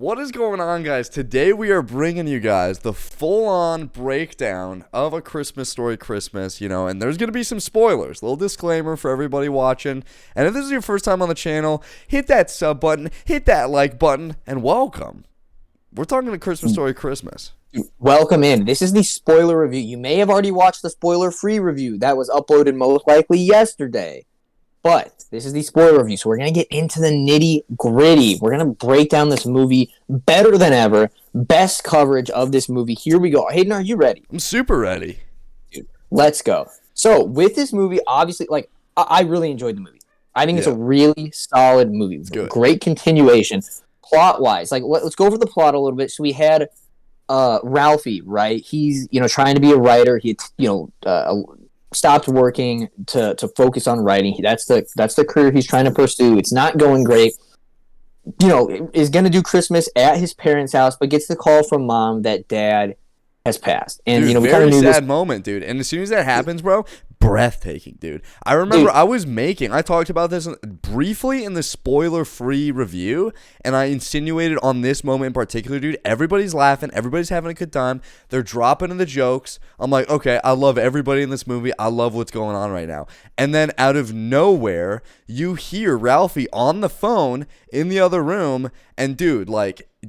What is going on, guys? Today we are bringing you guys the full-on breakdown of A Christmas Story Christmas, and there's going to be some spoilers. Little disclaimer for everybody watching. And if this is your first time on the channel, hit that sub button, hit that like button, and welcome. We're talking A Christmas Story Christmas. Welcome in. This is the spoiler review. You may have already watched the spoiler-free review that was uploaded most likely yesterday. But this is the spoiler review, so we're going to get into the nitty-gritty. We're going to break down this movie better than ever. Best coverage of this movie. Here we go. Hayden, are you ready? I'm super ready. Dude, let's go. So, with this movie, obviously, I really enjoyed the movie. I think it's a really solid movie. Good. Great continuation. Plot-wise, let's go over the plot a little bit. So, we had Ralphie, right? He's, trying to be a writer. He, stopped working to focus on writing. That's the career he's trying to pursue. It's not going great. Is going to do Christmas at his parents' house, but gets the call from mom that dad has passed. And dude, we kind of very knew sad moment, dude. And as soon as that happens, bro, breathtaking, dude. I remember I talked about this briefly in the spoiler-free review, and I insinuated on this moment in particular, dude. Everybody's laughing, everybody's having a good time. They're dropping in the jokes. I'm like, okay, I love everybody in this movie. I love what's going on right now. And then out of nowhere, you hear Ralphie on the phone in the other room, and dude,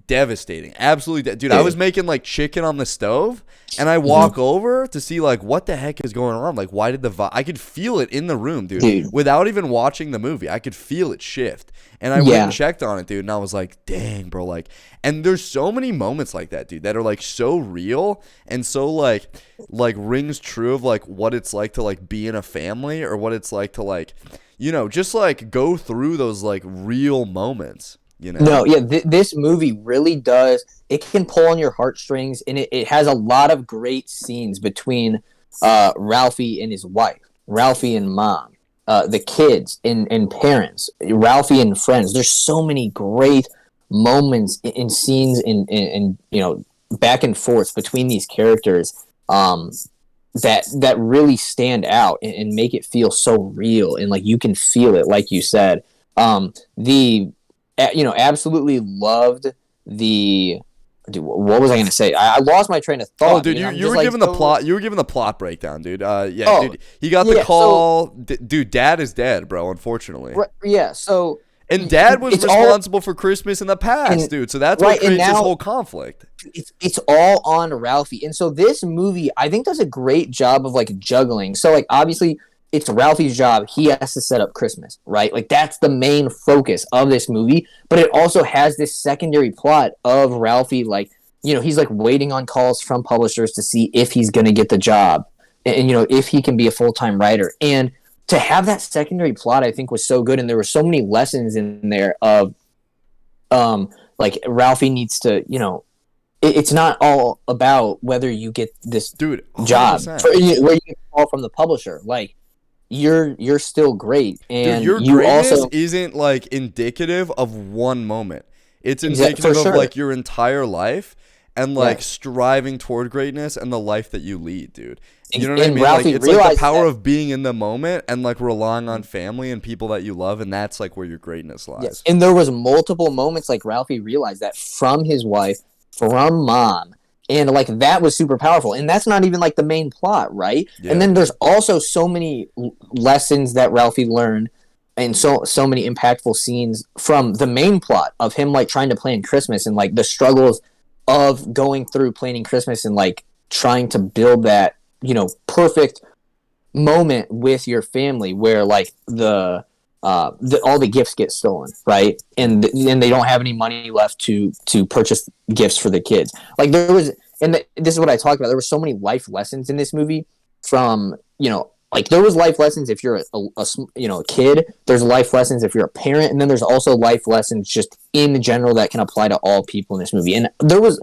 devastating, absolutely, dude. I was making chicken on the stove, and I walk over to see what the heck is going on. Why did I could feel it in the room, dude, without even watching the movie. I could feel it shift, and I went and checked on it, dude, and I was like, dang, bro, and there's so many moments like that, dude, that are so real and so rings true of what it's like to be in a family, or what it's like to just go through those real moments. No, yeah, this movie really does. It can pull on your heartstrings, and it has a lot of great scenes between Ralphie and his wife, Ralphie and mom, the kids and parents, Ralphie and friends. There's so many great moments in scenes and back and forth between these characters that really stand out and make it feel so real, and you can feel it, like you said. Absolutely loved the. Dude, what was I going to say? I lost my train of thought. Oh, dude, you were giving the plot. You were giving the plot breakdown, dude. Dude, he got the call. Dude, dad is dead, bro. Unfortunately. Yeah. So. And dad was responsible for Christmas in the past, dude. So that's what creates this whole conflict. It's all on Ralphie, and so this movie, I think, does a great job of juggling. So obviously, it's Ralphie's job. He has to set up Christmas, right? That's the main focus of this movie. But it also has this secondary plot of Ralphie, he's waiting on calls from publishers to see if he's going to get the job, and if he can be a full-time writer. And to have that secondary plot, I think, was so good. And there were so many lessons in there of, Ralphie needs to, it's not all about whether you get this job, where you get a call from the publisher. You're still great, and dude, your greatness isn't indicative of one moment. It's indicative of your entire life, and striving toward greatness and the life that you lead, dude. You know what I mean? Ralphie It's the power of being in the moment and relying on family and people that you love, and that's where your greatness lies. Yes. And there was multiple moments Ralphie realized that from his wife, from mom. And that was super powerful, and that's not even the main plot, right? Yeah. And then there's also so many lessons that Ralphie learned, and so many impactful scenes from the main plot of him trying to plan Christmas, and the struggles of going through planning Christmas, and trying to build that perfect moment with your family where all the gifts get stolen, right? And they don't have any money left to purchase gifts for the kids. There was, this is what I talked about. There were so many life lessons in this movie. From there was life lessons if you're a kid. There's life lessons if you're a parent, and then there's also life lessons just in general that can apply to all people in this movie. And there was,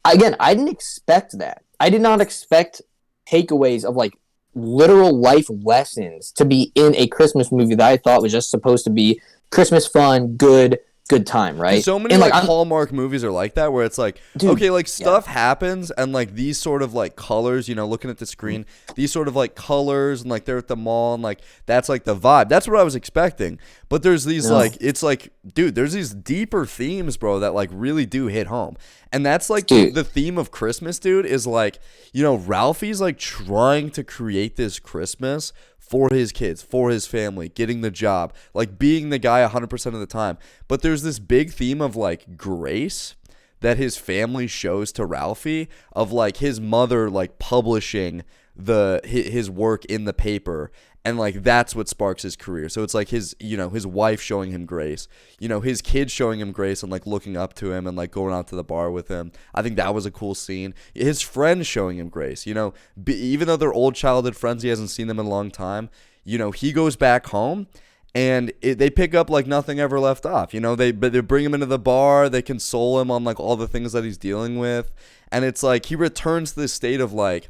again, I didn't expect that. I did not expect takeaways of literal life lessons to be in a Christmas movie that I thought was just supposed to be Christmas fun, good, good time, right? So many and like Hallmark movies are like that, where it's like, dude, okay, like stuff happens, and like these sort of like colors, you know, looking at the screen, these sort of like colors, and like they're at the mall, and like that's like the vibe. That's what I was expecting. But there's these like, it's like, dude, there's these deeper themes, bro, that like really do hit home. And that's like the theme of Christmas, dude, is like, you know, Ralphie's like trying to create this Christmas for his kids, for his family, getting the job, like being the guy 100% of the time. But there's this big theme of like grace that his family shows to Ralphie, of like his mother like publishing his work in the paper, and like that's what sparks his career. So it's like his, you know, his wife showing him grace, you know, his kids showing him grace and like looking up to him and like going out to the bar with him. I think that was a cool scene. His friends showing him grace, you know, even though they're old childhood friends, he hasn't seen them in a long time, you know, he goes back home and they pick up like nothing ever left off. You know, they bring him into the bar, they console him on like all the things that he's dealing with, and it's like he returns to this state of like,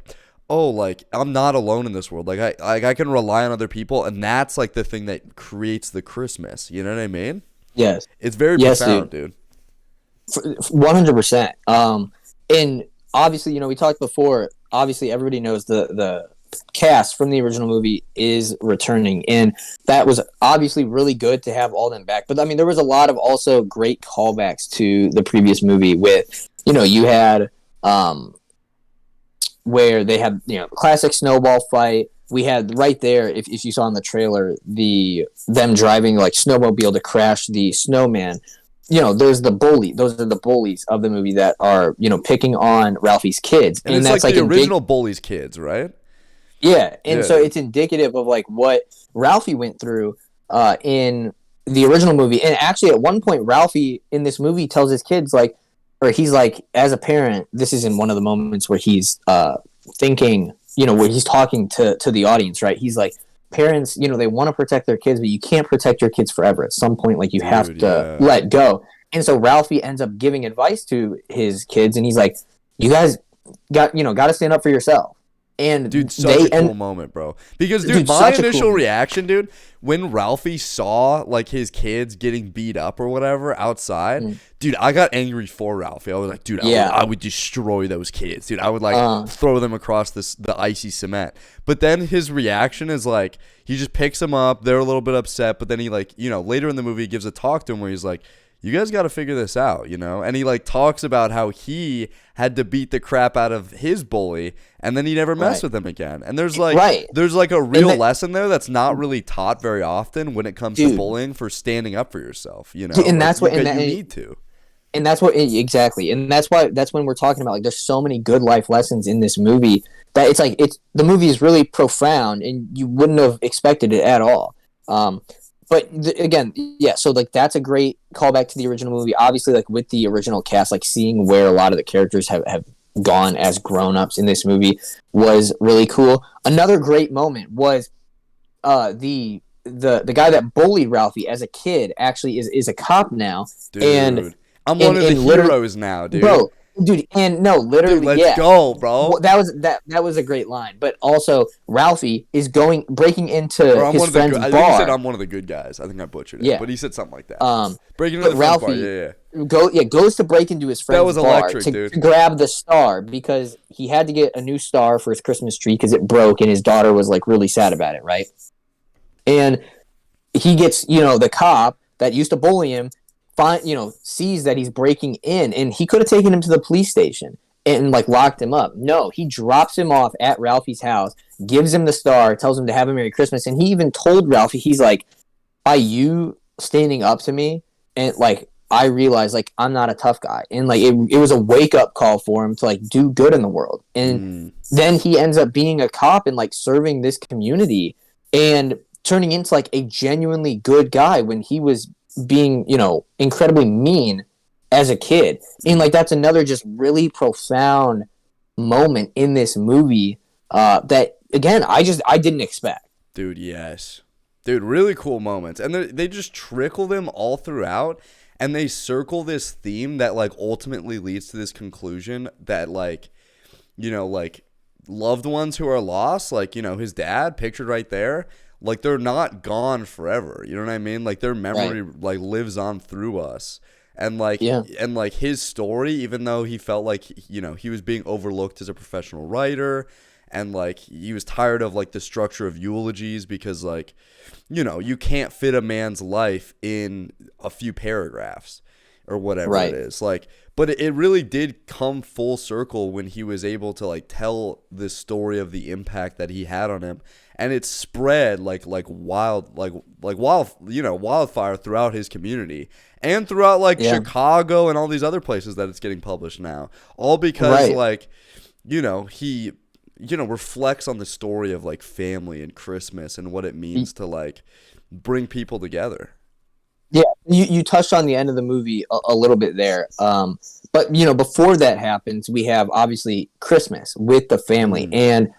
oh, like I'm not alone in this world. Like I can rely on other people, and that's like the thing that creates the Christmas. You know what I mean? Yes. It's very profound, dude. 100%. And obviously, you know, we talked before. Obviously, everybody knows the cast from the original movie is returning, and that was obviously really good to have all them back. But I mean, there was a lot of also great callbacks to the previous movie. With, you know, you had where they had, you know, classic snowball fight. We had right there, if you saw in the trailer, them driving like snowmobile to crash the snowman. You know, there's the bully. Those are the bullies of the movie that are, you know, picking on Ralphie's kids, and it's that's like the original bullies' kids, right? Yeah, and so it's indicative of like what Ralphie went through in the original movie. And actually, at one point, Ralphie in this movie tells his kids like, or he's like, as a parent, this is in one of the moments where he's thinking, you know, where he's talking to the audience, right? He's like, parents, you know, they want to protect their kids, but you can't protect your kids forever. At some point, like, you have to let go. And so Ralphie ends up giving advice to his kids, and he's like, you guys got to stand up for yourself. And dude, such a cool moment, bro. Because, dude, my initial reaction, dude, when Ralphie saw like his kids getting beat up or whatever outside, dude, I got angry for Ralphie. I was like, dude, I would destroy those kids, dude. I would like throw them across the icy cement. But then his reaction is like, he just picks them up. They're a little bit upset, but then he, like, you know, later in the movie, he gives a talk to him where he's like, you guys got to figure this out, you know? And he like talks about how he had to beat the crap out of his bully, and then he never messed with him again. And there's like a real lesson there that's not really taught very often when it comes to bullying, for standing up for yourself, you know? And like, that's what you need to. And that's what exactly. And that's when we're talking about like there's so many good life lessons in this movie that it's like the movie is really profound, and you wouldn't have expected it at all. But again, yeah, so like that's a great callback to the original movie. Obviously, like with the original cast, like seeing where a lot of the characters have gone as grown-ups in this movie was really cool. Another great moment was the guy that bullied Ralphie as a kid actually is a cop now. Dude, and I'm one of the heroes now, dude. Bro, dude, and no, literally, dude, let's go, bro. Well, that was a great line. But also, Ralphie is breaking into his friend's bar. I think he said I'm one of the good guys. I think I butchered it, but he said something like that. Breaking into the Ralphie bar. Goes to break into his friend's bar to grab the star, because he had to get a new star for his Christmas tree because it broke, and his daughter was like really sad about it, right? And he gets, you know, the cop that used to bully him, sees that he's breaking in, and he could have taken him to the police station and like locked him up. No, he drops him off at Ralphie's house, gives him the star, tells him to have a Merry Christmas, and he even told Ralphie, he's like, by you standing up to me, and like I realized like I'm not a tough guy, and like it was a wake up call for him to like do good in the world. And then he ends up being a cop and like serving this community and turning into like a genuinely good guy when he was being, you know, incredibly mean as a kid. And like that's another just really profound moment in this movie that again I didn't expect. Dude, yes. Dude, really cool moments. And they just trickle them all throughout, and they circle this theme that like ultimately leads to this conclusion that like, you know, like loved ones who are lost, like, you know, his dad pictured right there, like they're not gone forever. You know what I mean? Like their memory Right. like lives on through us. And like Yeah. his story, even though he felt like he was being overlooked as a professional writer, and like he was tired of like the structure of eulogies because like you can't fit a man's life in a few paragraphs or whatever Right. it is. Like, but it really did come full circle when he was able to like tell this story of the impact that he had on him, and it spread like wildfire throughout his community and throughout like Yeah. Chicago and all these other places that it's getting published now, all because Right. like he reflects on the story of like family and Christmas and what it means to like bring people together. Yeah, you touched on the end of the movie a little bit there. But before that happens, we have obviously Christmas with the family, and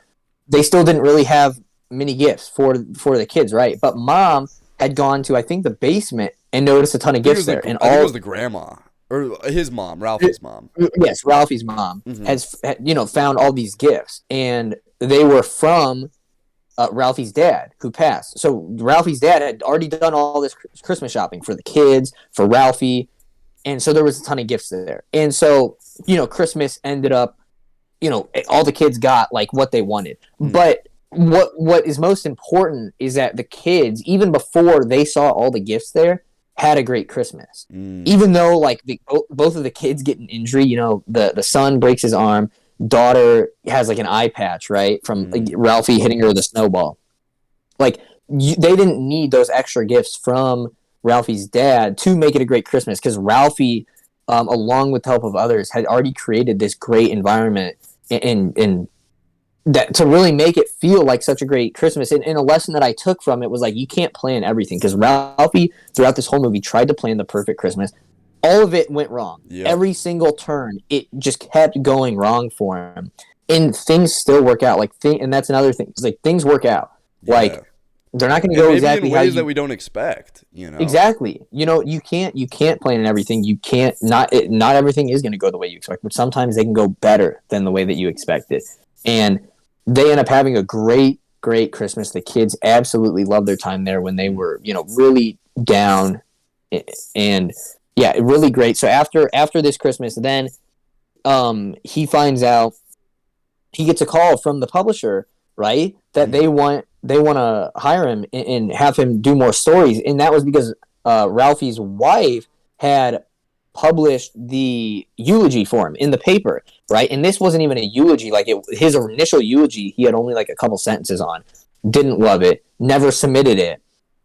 they still didn't really have many gifts for the kids, right? But mom had gone to, I think, the basement and noticed a ton of gifts there, and I think it was the grandma or his mom, Ralphie's mom. Yes, Ralphie's mom has found all these gifts, and they were from Ralphie's dad, who passed. So Ralphie's dad had already done all this Christmas shopping for the kids, for Ralphie, and so there was a ton of gifts there. And so Christmas ended up, all the kids got like what they wanted. But what is most important is that the kids, even before they saw all the gifts there, had a great Christmas. Even though like both of the kids get an injury, the son breaks his arm, daughter has like an eye patch, right, from Ralphie hitting her with a snowball. Like they didn't need those extra gifts from Ralphie's dad to make it a great Christmas, because Ralphie, along with the help of others, had already created this great environment and that to really make it feel like such a great Christmas. And a lesson that I took from it was like, you can't plan everything, because Ralphie throughout this whole movie tried to plan the perfect Christmas. All of it went wrong. Yep. Every single turn, it just kept going wrong for him, and things still work out. And that's another thing. It's like things work out. Yeah. Like they're not going to go exactly in ways that we don't expect. Exactly. You can't plan everything. You can't not everything is going to go the way you expect, but sometimes they can go better than the way that you expected. And they end up having a great Christmas. The kids absolutely loved their time there when they were really down, and yeah, really great. So after this Christmas, then he finds out, he gets a call from the publisher, right, that they want to hire him and have him do more stories. And that was because Ralphie's wife had published the eulogy for him in the paper, right? And this wasn't even a eulogy. Like his initial eulogy, he had only like a couple sentences on, didn't love it, never submitted it.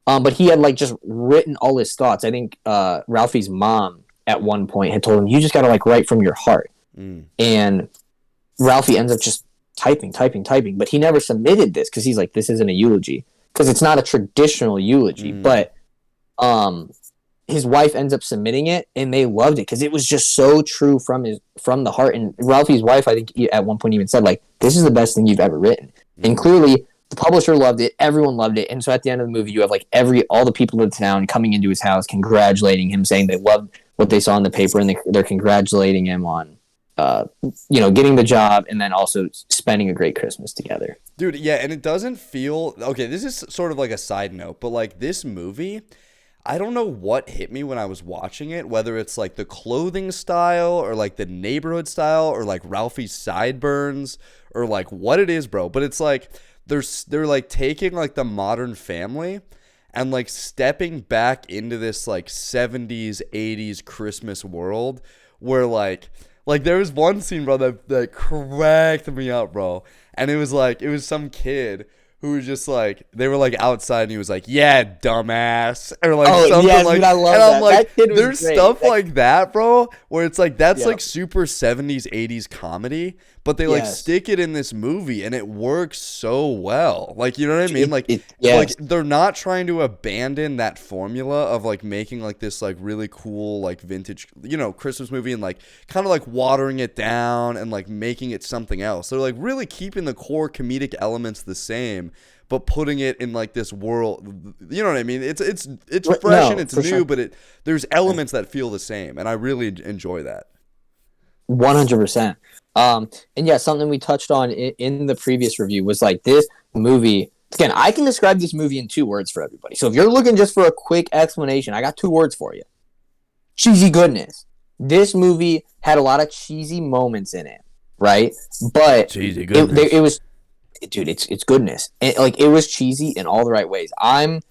But he had like just written all his thoughts. I think Ralphie's mom at one point had told him, you just got to like write from your heart. And Ralphie ends up just typing. But he never submitted this because he's like, this isn't a eulogy. Because it's not a traditional eulogy. But his wife ends up submitting it, and they loved it because it was just so true from the heart. And Ralphie's wife, I think at one point even said, like, this is the best thing you've ever written. And clearly the publisher loved it. Everyone loved it. And so at the end of the movie, you have like all the people in the town coming into his house, congratulating him, saying they loved what they saw in the paper, and they're congratulating him on, getting the job, and then also spending a great Christmas together. Dude, yeah, and it doesn't feel okay. This is sort of like a side note, but like this movie, I don't know what hit me when I was watching it, whether it's like the clothing style or like the neighborhood style or like Ralphie's sideburns or like what it is, bro. But it's like they're like taking like the modern family and like stepping back into this like 70s, 80s Christmas world where like there was one scene, bro, that cracked me up, bro. And it was some kid who was just like, they were like outside and he was like, yeah, dumbass, or like something yes, like dude, I love and that. I'm like, there's great. stuff like that, bro, where it's like that's like super 70s 80s comedy, but they like stick it in this movie and it works so well. Like, you know what I mean? Like they're not trying to abandon that formula of like making like this like really cool like vintage, Christmas movie and like kind of like watering it down and like making it something else. They're like really keeping the core comedic elements the same, but putting it in like this world, you know what I mean? It's fresh and it's new, sure. But there's elements that feel the same, and I really enjoy that. 100%. And yeah, something we touched on in the previous review was like this movie again, I can describe this movie in 2 words for everybody. So if you're looking just for a quick explanation, I got 2 words for you. Cheesy goodness. This movie had a lot of cheesy moments in it, right? But cheesy goodness. It was, dude, it's goodness. It was cheesy in all the right ways. I'm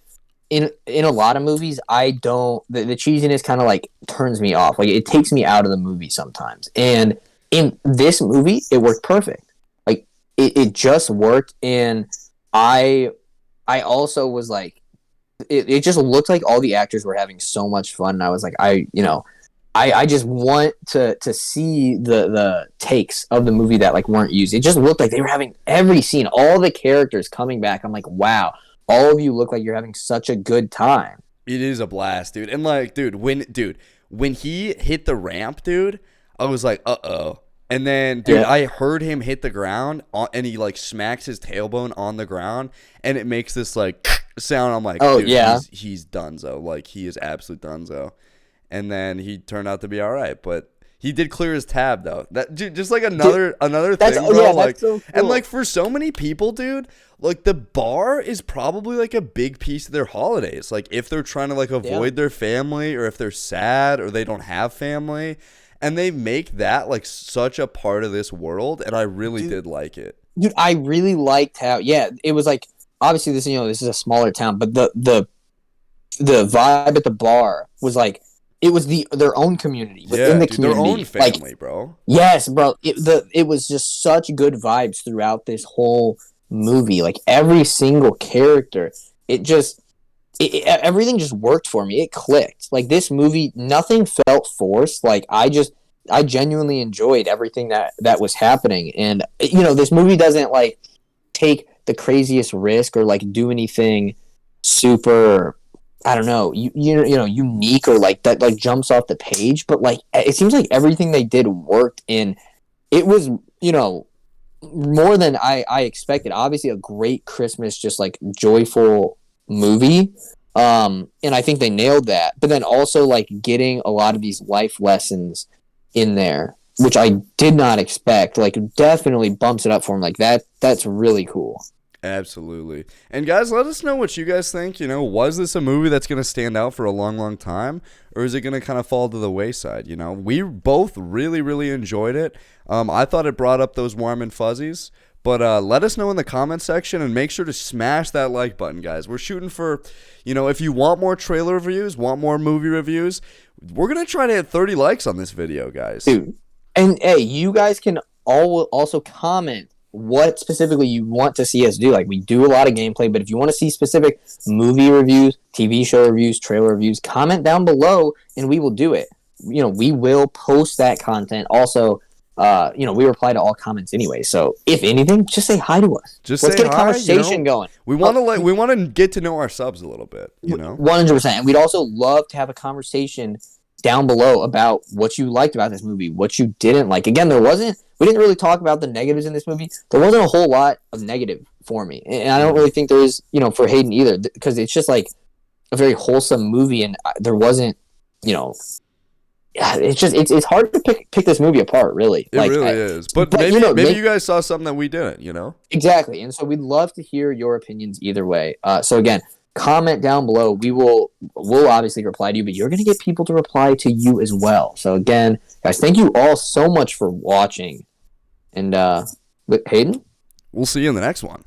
in a lot of movies, I don't the cheesiness kind of like turns me off. Like it takes me out of the movie sometimes. And in this movie, it worked perfect. Like it just worked. And I also was like, it just looked like all the actors were having so much fun. And I was like, I just want to see the takes of the movie that like weren't used. It just looked like they were having every scene, all the characters coming back. I'm like, wow, all of you look like you're having such a good time. It is a blast, dude. And like, when he hit the ramp, dude, I was like, uh-oh. And then, dude, yeah. I heard him hit the ground, and he like smacks his tailbone on the ground, and it makes this like sound. I'm like, oh dude, yeah, he's donezo. Like he is absolute donezo. And then he turned out to be all right, but he did clear his tab though. That dude, just like another thing, bro. Yeah, like, that's so cool. And like for so many people, dude, like the bar is probably like a big piece of their holidays. Like if they're trying to like avoid their family, or if they're sad, or they don't have family, and they make that like such a part of this world. And I really did like it, dude. I really liked how it was like, obviously this is a smaller town, but the vibe at the bar was like, it was their own community within the community, their own family, like, bro. Yes, bro. It was just such good vibes throughout this whole movie. Like every single character, everything just worked for me. It clicked. Like this movie, nothing felt forced. Like I genuinely enjoyed everything that was happening. And this movie doesn't like take the craziest risk or like do anything super, I don't know, unique or like that like jumps off the page, but like it seems like everything they did worked, and it was more than I expected. Obviously, a great Christmas, just like joyful movie, and I think they nailed that. But then also like getting a lot of these life lessons in there, which I did not expect. Like definitely bumps it up for him. Like that's really cool. Absolutely. And guys, let us know what you guys think. Was this a movie that's going to stand out for a long, long time? Or is it going to kind of fall to the wayside? We both really, really enjoyed it. I thought it brought up those warm and fuzzies. But let us know in the comment section, and make sure to smash that like button, guys. We're shooting for, if you want more trailer reviews, want more movie reviews, we're going to try to hit 30 likes on this video, guys. Dude. And hey, you guys can also comment what specifically you want to see us do. Like we do a lot of gameplay, but if you want to see specific movie reviews, TV show reviews, trailer reviews, comment down below and we will do it. We will post that content. Also, we reply to all comments anyway. So if anything, just say hi to us. Let's get a conversation going. We want to get to know our subs a little bit, 100%. And we'd also love to have a conversation down below about what you liked about this movie, what you didn't like. Again, we didn't really talk about the negatives in this movie. There wasn't a whole lot of negative for me. And I don't really think there is, for Hayden either, because it's just like a very wholesome movie, and there wasn't, it's hard to pick this movie apart, really. It really is. But maybe you guys saw something that we didn't, Exactly. And so we'd love to hear your opinions either way. So again, comment down below. We'll obviously reply to you, but you're going to get people to reply to you as well. So again, guys, thank you all so much for watching. And Hayden, we'll see you in the next one.